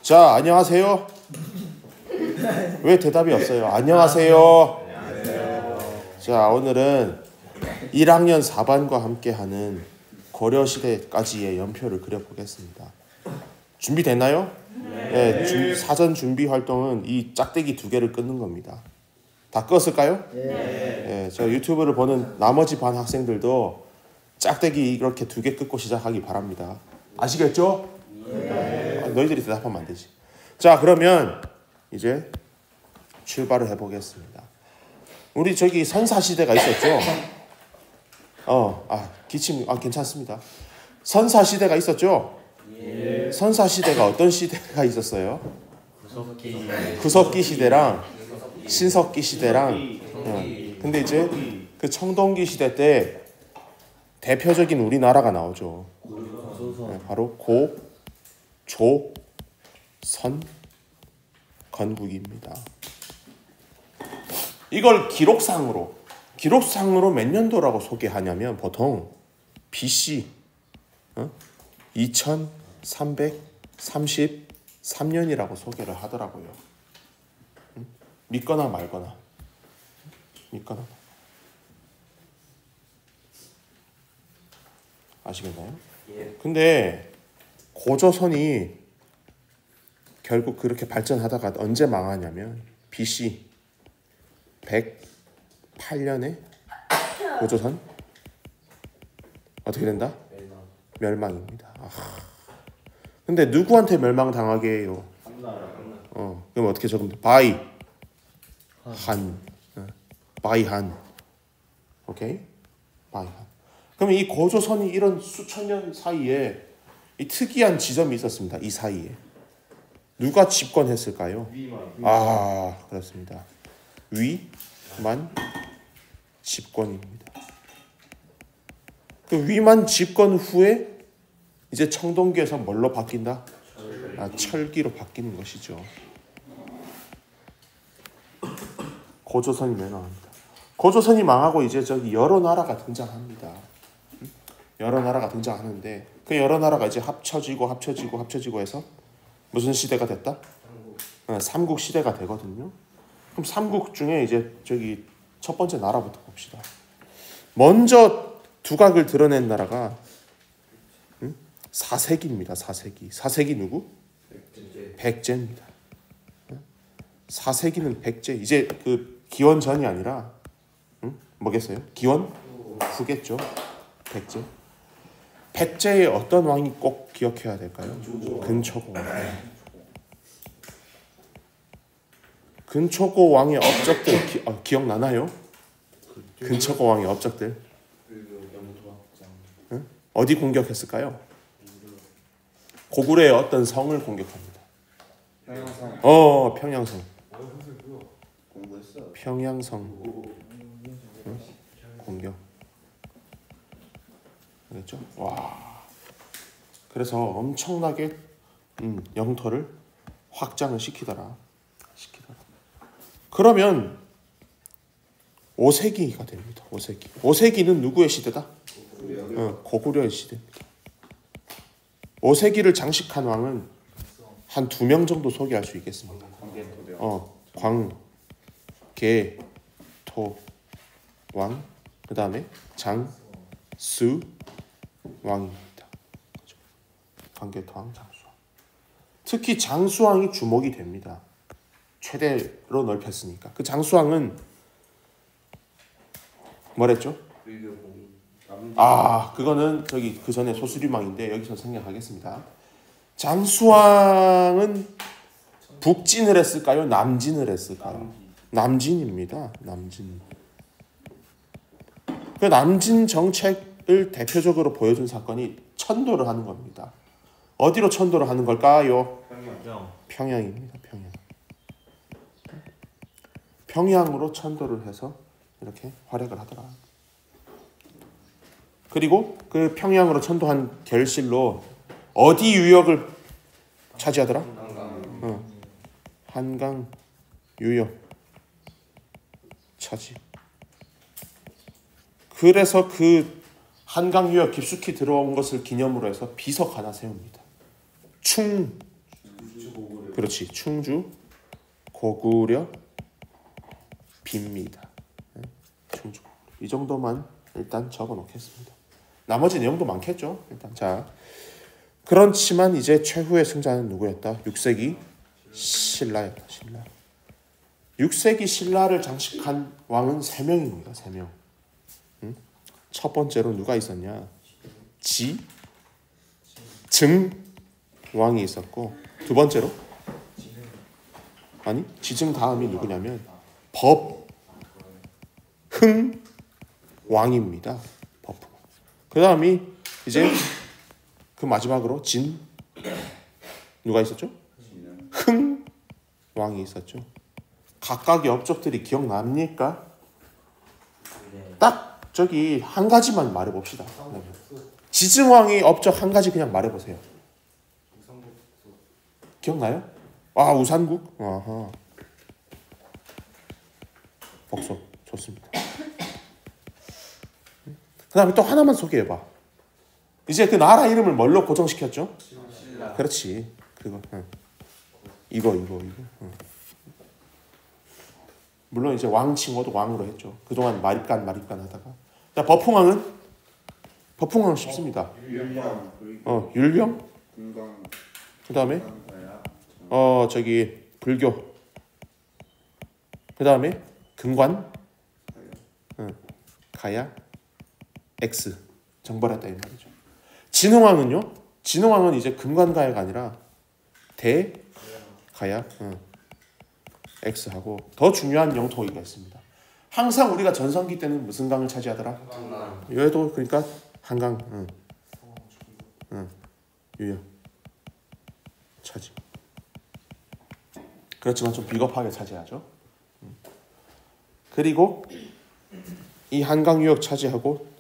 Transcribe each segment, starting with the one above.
자, 안녕하세요. 왜 대답이 없어요? 안녕하세요. 자, 오늘은 1학년 4반과 함께하는 고려시대까지의 연표를 그려보겠습니다. 준비됐나요? 네. 사전 준비 활동은 이 짝대기 2개를 끊는 겁니다. 다 껐을까요? 네. 저 유튜브를 보는 나머지 반 학생들도 짝대기 이렇게 2개 끊고 시작하기 바랍니다. 아시겠죠? 너희들이 대답하면 안 되지. 자, 그러면 이제 출발을 해보겠습니다. 우리 저기 선사시대가 있었죠? 기침, 괜찮습니다. 선사시대가 있었죠? 선사시대가 어떤 시대가 있었어요? 구석기 시대랑 신석기 시대랑. 근데 이제 그 청동기 시대 때 대표적인 우리나라가 나오죠. 바로 고, 조, 선, 건국입니다. 이걸 기록상으로 몇 년도라고 소개하냐면 보통 BC 2333년이라고 소개를 하더라고요. 믿거나 말거나. 아시겠나요? 근데 고조선이 결국 그렇게 발전하다가 언제 망하냐면 BC 108년에 고조선 어떻게 된다? 멸망입니다. 근데 누구한테 멸망당하게 해요? 그럼 어떻게 적으면 돼? 바이한. 오케이? 바이한. 그럼 이 고조선이 이런 수천 년 사이에 이 특이한 지점이 있었습니다. 이 사이에 누가 집권했을까요? 그렇습니다. 위만 집권입니다. 그 위만 집권 후에 이제 청동기에서 뭘로 바뀐다? 철기로 바뀌는 것이죠. 고조선이 멸망합니다. 고조선이 망하고 이제 저기 여러 나라가 등장합니다. 여러 나라가 등장하는데 그 여러 나라가 이제 합쳐지고 해서 무슨 시대가 됐다? 삼국 시대가 되거든요. 그럼 삼국 중에 이제 저기 첫 번째 나라부터 봅시다. 먼저 두각을 드러낸 나라가 사색입니다. 사색이 누구? 백제입니다. 사색이는 백제. 이제 그 기원전이 아니라 뭐겠어요? 기원 후겠죠. 백제. 백제의 어떤 왕이 꼭 기억해야 될까요? 근초고 왕. 근초고 왕의 업적들 기억나나요? 근초고 왕의 업적들. 어디 공격했을까요? 고구려의 어떤 성을 공격합니다. 평양성. 평양성 공격. 알겠죠? 그래서 엄청나게 영토를 확장을 시키더라. 그러면 5세기가 됩니다. 5세기는 누구의 시대다? 고구려의 시대입니다. 5세기를 장식한 왕은 한 2명 정도 소개할 수 있겠습니다. 광, 개, 토, 왕, 그 다음에 장, 수, 왕입니다. 광개토왕, 장수왕. 특히 장수왕이 주목이 됩니다. 최대로 넓혔으니까. 그 장수왕은 뭐랬죠? 그거는 저기 그 전에 소수림왕인데 여기서 생략하겠습니다. 장수왕은 북진을 했을까요? 남진을 했을까요? 남진입니다. 남진. 그 남진 정책을 대표적으로 보여준 사건이 천도를 하는 겁니다. 어디로 천도를 하는 걸까요? 평양입니다. 평양으로 천도를 해서 이렇게 활약을 하더라. 그리고 그 평양으로 천도한 결실로 어디 유역을 차지하더라? 한강 유역 차지. 그래서 그 한강 유역 깊숙이 들어온 것을 기념으로 해서 비석 하나 세웁니다. 충 그렇지 충주 고구려 빕니다. 충주 이 정도만 일단 적어 놓겠습니다. 나머지 내용도 많겠죠. 일단 자 그렇지만 이제 최후의 승자는 누구였다? 6세기 신라였다. 신라. 6세기 신라를 장식한 왕은 3명입니다. 3명. 첫 번째로 누가 있었냐? 지증 왕이 있었고 두 번째로 아니 지증 다음이 누구냐면 법흥 왕입니다. 법흥. 그 다음이 이제 그 마지막으로 진 누가 있었죠? 흥 왕이 있었죠. 각각의 업적들이 기억납니까? 딱 저기 한 가지만 말해봅시다. 지증왕의 업적 한 가지 그냥 말해보세요. 기억나요? 아 우산국? 아하. 복소 좋습니다. 그 다음에 또 하나만 소개해봐. 이제 그 나라 이름을 뭘로 고정시켰죠? 신라. 그렇지. 그거. 이거. 물론 이제 왕 칭호도 왕으로 했죠. 그동안 마립간 하다가. 자 법흥왕은 쉽습니다. 율령. 그 다음에 저기 불교. 그 다음에 금관. 가야. X 정벌했다 이 말이죠. 진흥왕은요? 진흥왕은 이제 금관가야가 아니라 대가야 X하고 더 중요한 영토가 있습니다. 항상 우리가 전성기 때는 무슨 강을 차지하더라? 얘도 그러니까 한강 유역 차지. 그렇지만 좀 비겁하게 차지하죠. 그리고 이 한강 유역 차지하고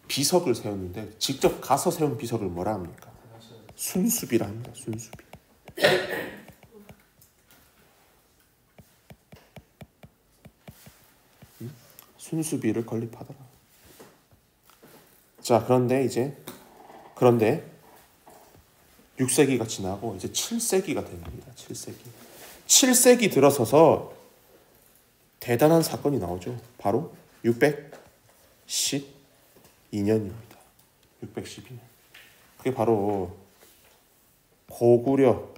비석을 세웠는데 직접 가서 세운 비석을 뭐라 합니까? 순수비라 합니다. 순수비. 순수비를 건립하더라. 자 그런데 6세기가 지나고 이제 7세기가 됩니다. 7세기 들어서서 대단한 사건이 나오죠. 바로 612년입니다. 612년. 그게 바로 고구려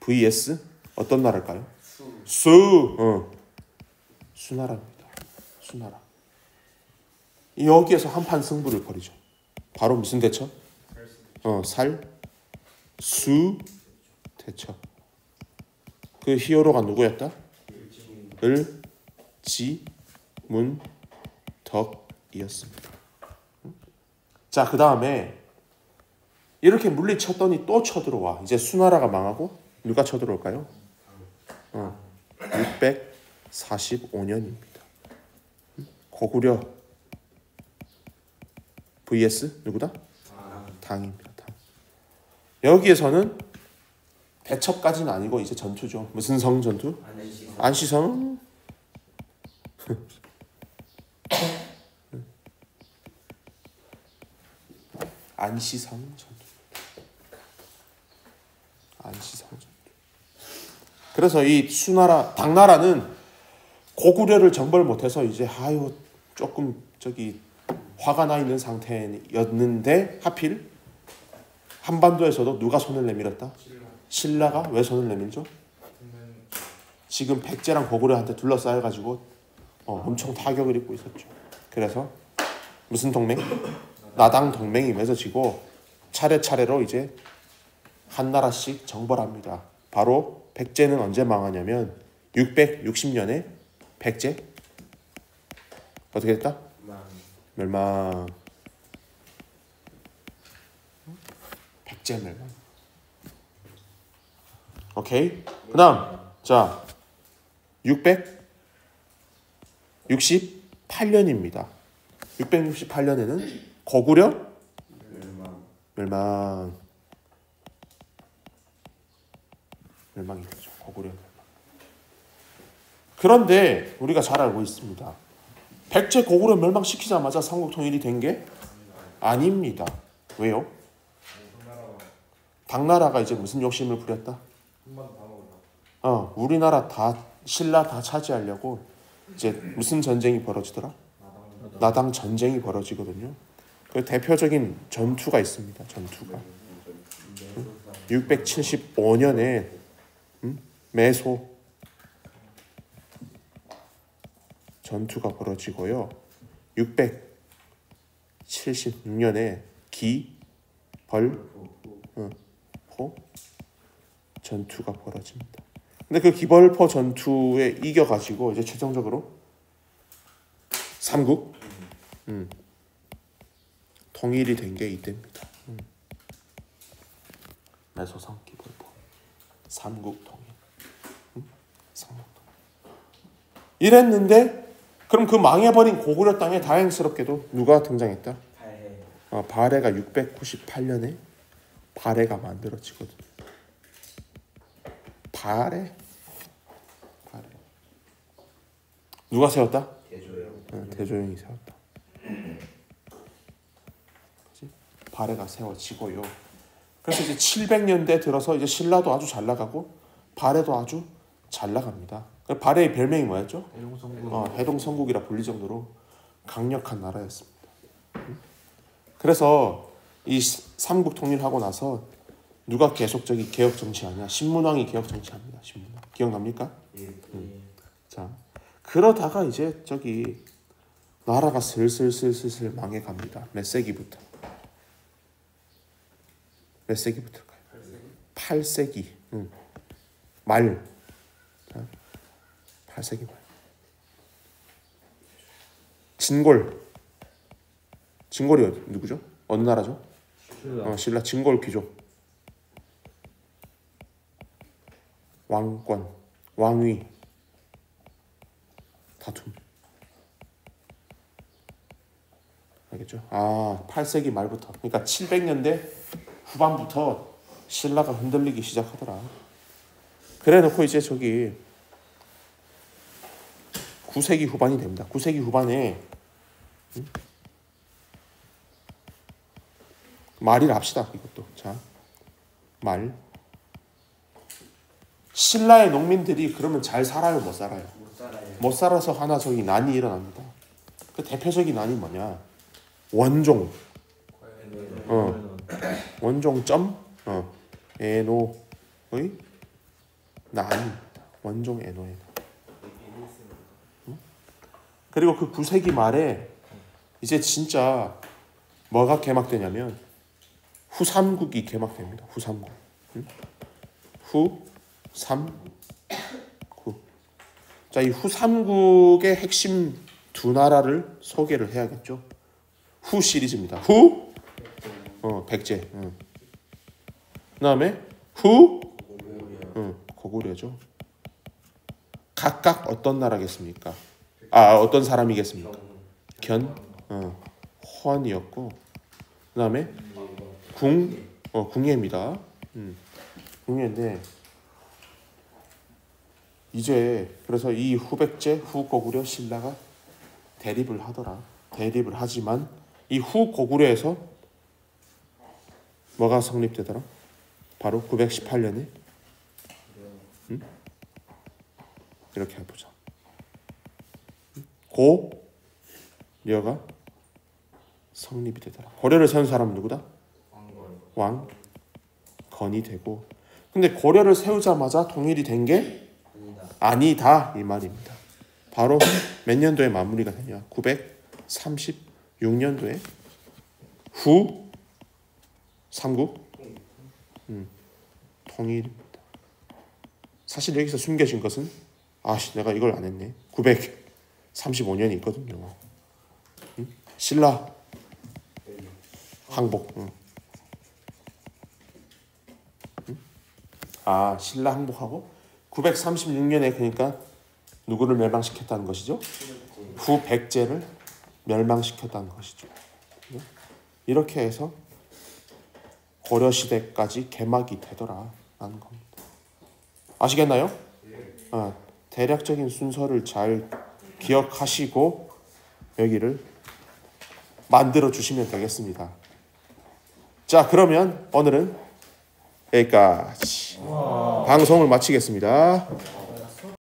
vs 어떤 나라일까요? 수나라입니다. 수나라. 여기에서 한판 승부를 벌이죠. 바로 무슨 대처? 수 대처. 그 히어로가 누구였다? 을지문덕이었습니다. 자, 그 다음에 이렇게 물리쳤더니 또 쳐들어와. 이제 수나라가 망하고 누가 쳐들어올까요? 645년입니다. 고구려 vs 누구다? 당입니다. 당. 여기에서는 대첩까지는 아니고 이제 전투죠. 무슨 성 전투? 안시성. 안시성 전투. 안시성 전투. 그래서 이 수나라, 당나라는 고구려를 정벌 못해서 이제 조금 저기 화가 나 있는 상태였는데 하필 한반도에서도 누가 손을 내밀었다? 신라가 왜 손을 내밀죠? 지금 백제랑 고구려한테 둘러싸여가지고 엄청 타격을 입고 있었죠. 그래서 무슨 동맹? 나당 동맹이 맺어지고 차례차례로 이제 한 나라씩 정벌합니다. 바로 백제는 언제 망하냐면 660년에 백제 어떻게 됐다? 멸망. 백제 멸망. 오케이. 그다음 자 668년입니다. 668년에는 고구려 멸망이 되죠. 고구려 멸망. 그런데 우리가 잘 알고 있습니다. 백제 고구려 멸망시키자마자 삼국 통일이 된 게 아닙니다. 왜요? 당나라가 이제 무슨 욕심을 부렸다? 우리나라 다 신라 다 차지하려고 이제 무슨 전쟁이 벌어지더라? 나당 전쟁이 벌어지거든요. 그 대표적인 전투가 있습니다. 전투가 675년에 매소 전투가 벌어지고요. 676년에 기벌포 전투가 벌어집니다. 근데 그 기벌포 전투에 이겨가지고 이제 최종적으로 삼국 통일이 된 게 이때입니다. 매소성 기벌포 삼국 통일. 삼국 통일. 이랬는데 그럼 그 망해버린 고구려 땅에 다행스럽게도 누가 등장했다? 발해가 698년에 발해가 만들어지거든요. 발해. 누가 세웠다? 대조영이 세웠다. 발해가 세워지고요. 그래서 이제 700년대 들어서 이제 신라도 아주 잘 나가고 발해도 아주 잘 나갑니다. 발해의 별명이 뭐였죠? 해동성국이라 불릴 정도로 강력한 나라였습니다. 그래서 이 삼국 통일하고 나서 누가 계속 저기 개혁 정치하냐? 신문왕이 개혁 정치합니다. 신문왕 기억납니까? 자, 그러다가 이제 저기 나라가 슬슬 망해갑니다. 몇 세기부터? 몇 세기부터일까요? 8세기 말. 8세기 말. 진골이 누구죠? 어느 나라죠? 신라 진골 귀족. 왕권, 왕위 다툼. 알겠죠? 8세기 말부터. 그러니까 700년대 후반부터 신라가 흔들리기 시작하더라. 그래 놓고 이제 저기 9세기 후반이 됩니다. 9세기 후반에 말이라 합시다. 이것도. 자, 말. 신라의 농민들이 그러면 잘 살아요? 못 살아요? 못 살아서 하나 저기 난이 일어납니다. 그 대표적인 난이 뭐냐? 원종. 원종점 애노의 난입니다. 원종 애노의 난. 그리고 그 9세기 말에 이제 진짜 뭐가 개막되냐면 후삼국이 개막됩니다. 후삼국. 후삼국. 자, 이 후삼국의 핵심 두 나라를 소개를 해야겠죠. 후 시리즈입니다. 후 백제. 그다음에 후 고구려죠. 각각 어떤 나라겠습니까? 어떤 사람이겠습니까? 호안이었고, 그다음에 궁예입니다. 궁예인데 이제 그래서 이 후백제, 후고구려, 신라가 대립을 하더라. 대립을 하지만 이 후고구려에서 뭐가 성립되더라? 바로 918년에 이렇게 해보자. 고려가 성립이 되더라. 고려를 세운 사람은 누구다? 왕건이 되고. 근데 고려를 세우자마자 통일이 된 게 아니다 이 말입니다. 바로 몇 년도에 마무리가 되냐? 936년도에 후 삼국 통일입니다. 사실 여기서 숨겨진 것은 내가 이걸 안 했네. 935년이 있거든요. 신라 항복. 신라 항복하고 936년에 그러니까 누구를 멸망시켰다는 것이죠? 후백제를 멸망시켰다는 것이죠. 이렇게 해서 고려시대까지 개막이 되더라라는 겁니다. 아시겠나요? 대략적인 순서를 잘 기억하시고 여기를 만들어 주시면 되겠습니다. 자, 그러면 오늘은 여기까지 방송을 마치겠습니다.